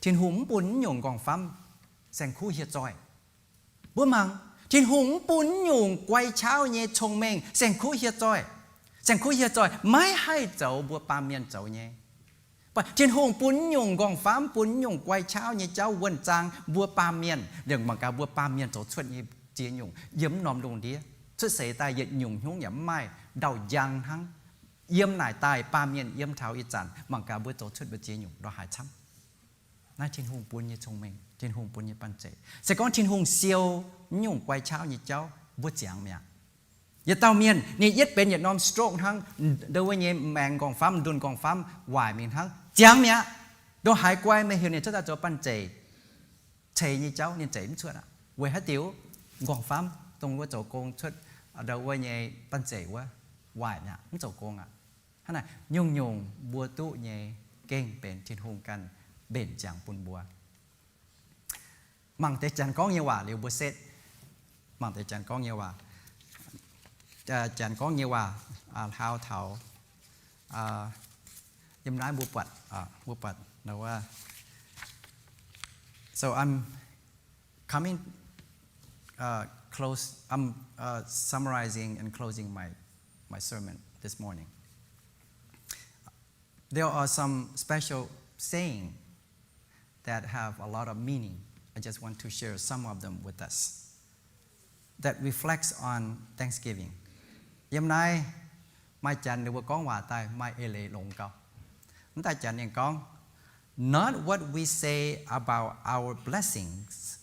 thiên hùng pun nhungกองฟ้าแสงคู่เฮียจอยบùa mảng thiên hùng pun nhung quayเช้าเย่ชงเมงแสงคู่เฮียจอยฉันคุยเฮียจอยไม่ให้เจ้าบัวปาเมียนเจ้าเนี่ยปะเทียนหงปุ้นยงกองฟ้าปุ้นยงไกวเช้าเนี่ยเจ้าวันจางบัวปาเมียนเรื่องบางการบัวปาเมียนเจ้าชวดเนี่ยเจียยงยิ้มนอมลงเดียชุดเสยตายเหยียดยงหุ่งหยำไม่เดายังทั้งเยี่ยมนายตายปาเมียนเยี่ยมเท้าอีจันบางการบัวเจ้าชวดบัวเจียยงเราหายช้ำน่าเทียนหงปุ้นเนี่ยชงเมงเทียนหงปุ้นเนี่ยปันเจแต่ก่อนเทียนหงเซียวยงไกวเช้าเนี่ยเจ้าบัวเจียงเมียอย่าเต้าเมียนนี่ยึดเป็นอย่านอมสโตรกทั้งโดยว่าเนี่ยแมงกองฟ้าดุนกองฟ้าวายมีทั้งเจียงเมียโดยหายกวายไม่เห็นเนี่ยเจ้าจะปั้นเจเชยนี่เจ้าเนี่ยเจไม่ช่วยอ่ะเว้ยฮัตติ๋วกองฟ้าตรงว่าเจ้าโกงช่วยโดยว่าเนี่ยปั้นเจว่าวายเนี่ยไม่เจ้าโกงอ่ะท่านน่ะยงบัวตุเนี่ยเก่งเป็นทินหงกันเบ่นจางปุ่นบัวมั่งแต่จันก้องเยาว่าเรียวบัวเซตมั่งแต่จันก้องเยาว่าchẳng có nhiều hao thảo dâm nói bùa bật làว่า so I'm coming close I'm summarizing and closing my sermon this morning there are some special saying that have a lot of meaning I just want to share some of them with us that reflects on Thanksgiving hôm nay mai chanh được con hòa tay mai ele lộn câu chúng ta chanh những con not what we say about our blessings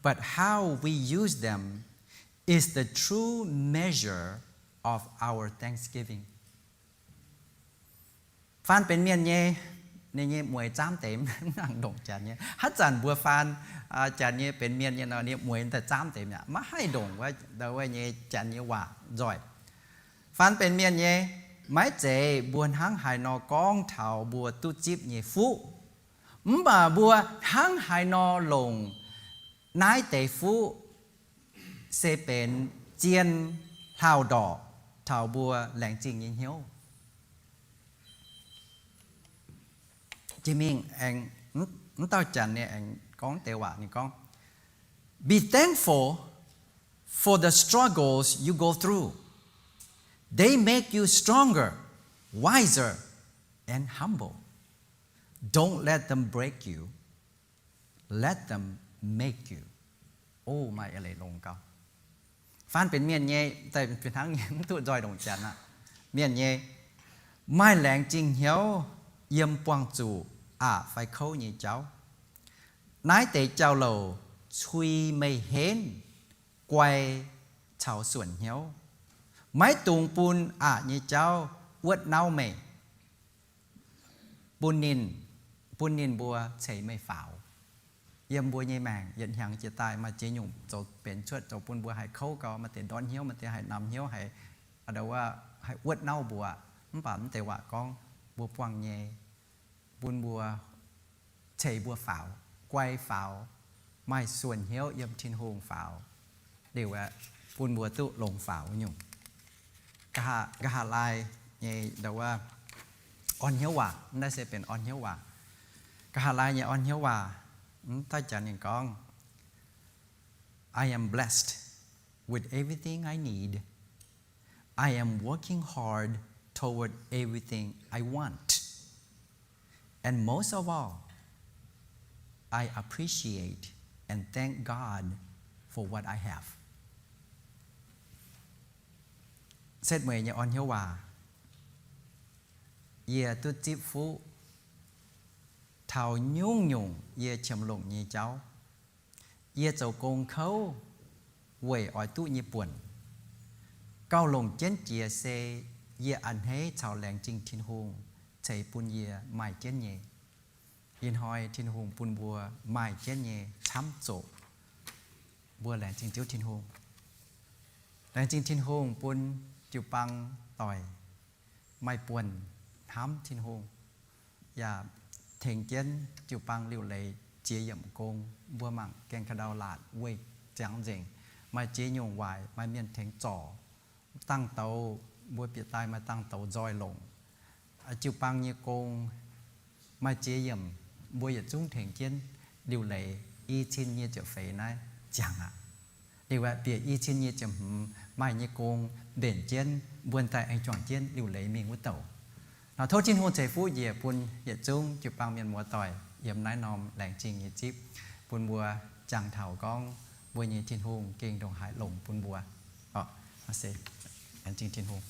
but how we use them is the true measure of our thanksgiving ฟันเป็นเมียนเย่ในเย่มวยจ้ามเต็มนั่งดงจันเย่ฮัจจันบัวฟันจันเย่เป็นเมียนเย่นอเนี่ยมวยแต่จ้ามเต็มเนี่ยมาให้ดงว่าเดาว่าเย่จันเย่ว่าจ่อยฟันเป็นเมียนเย่ไม้เจบัวทั้งหายนอกองเถาบัวตุจิบเย่ฟูบ่าบัวทั้งหายนอลงนายเตฟูเซเป็นเจียนเถาดอกเถาบัวแหลงจริงยิงเหี้ยว Chỉ mình anh tao chẳng nè anh con tệ quả nè con. Be thankful for the struggles you go through. They make you stronger, wiser, and humble. Don't let them break you. Let them make you. Oh myอะไรลงเก่าฟันเป็นเมียนเย่แต่เป็นทั้งยังตัวจอยดงจันอะเมียนเย่ไม่แหลงจริงเหี้ยวเยี่ยมปวงจูไฟเขาเย่เจ้านายเตะเจ้าเหล่าชุยไม่เห็นไกวชาวส่วนเหี้ยวไม้ตุงปูนเย่เจ้าอวดเน่าไม่ปูนินบัวใช้ไม่ฝ่าวเยี่ยมบัวใหญ่แมงยันยังจะตายมาเจียหยุ่มจะเป็นชวดจะปุ่นบัวให้เขาก็มาเตะดอนเหี้ยวมาเตะให้นำเหี้ยวให้อะไรว่าให้อวดเน่าบัวมันป่ามันแต่ว่ากองบัวปวงใหญ่ปุ่นบัวเฉยบัวฝ่าวไกวฝ่าวไม่ส่วนเหี้ยวเยี่ยมชินโฮงฝ่าวเดี๋ยวว่าปุ่นบัวตุลงฝ่าวหยุ่มกะหาลายใหญ่แต่ว่าอ่อนเหี้ยวว่าได้เสียเป็นอ่อนเหี้ยวว่ากะหาลายใหญ่อ่อนเหี้ยวว่าถ้าจันอย่างกอง I am blessed with everything I need. I am working hard toward everything I want. And most of all, I appreciate and thank God for what I have. เสร็จเมื่อเนี่ยอ่อนเหี้ยวว่าเย่ตุจิบฟูthảo nhung ye chầm lồng như cháu ye cháu công khâu quẩy ở tụ như buồn cao lồng chén chia xe ye ăn hết cháu lẹng trình thiên hùng chạy bùn ye mai chén nhẹ yên hoi thiên hùng bùn bùa mai chén nhẹ chăm chỗ bùa lẹng trình chiếu thiên hùng lẹng trình thiên hùng bùn chịu băng tỏi mai buồn thám thiên hùng và thành chân chịu băng liều lệ chia dậm công vua mặn kèn khá đau lạt quê chẳng dành mà chia nhung hoài mà miền thành trỏ tăng tàu vua biệt tai mà tăng tàu roi lồng chịu băng như công mà chia dậm vua dật chúng thành chân liều lệ y chín như trở phế này chẳng ạ điều vậy việc y chín như chậm mà như công đền chân buồn tại anh chọn chân liều lệ mình với tàu nó thôi trên hôn chế phú dìa bùn dìa chung chụp bằng miền mùa tỏi yếm nái nòm làng trình như chíp bùn bùa chẳng thảo con bùa như thiên hôn kinh đồng hải lồng bùn bùa nó sẽ làng trình thiên hôn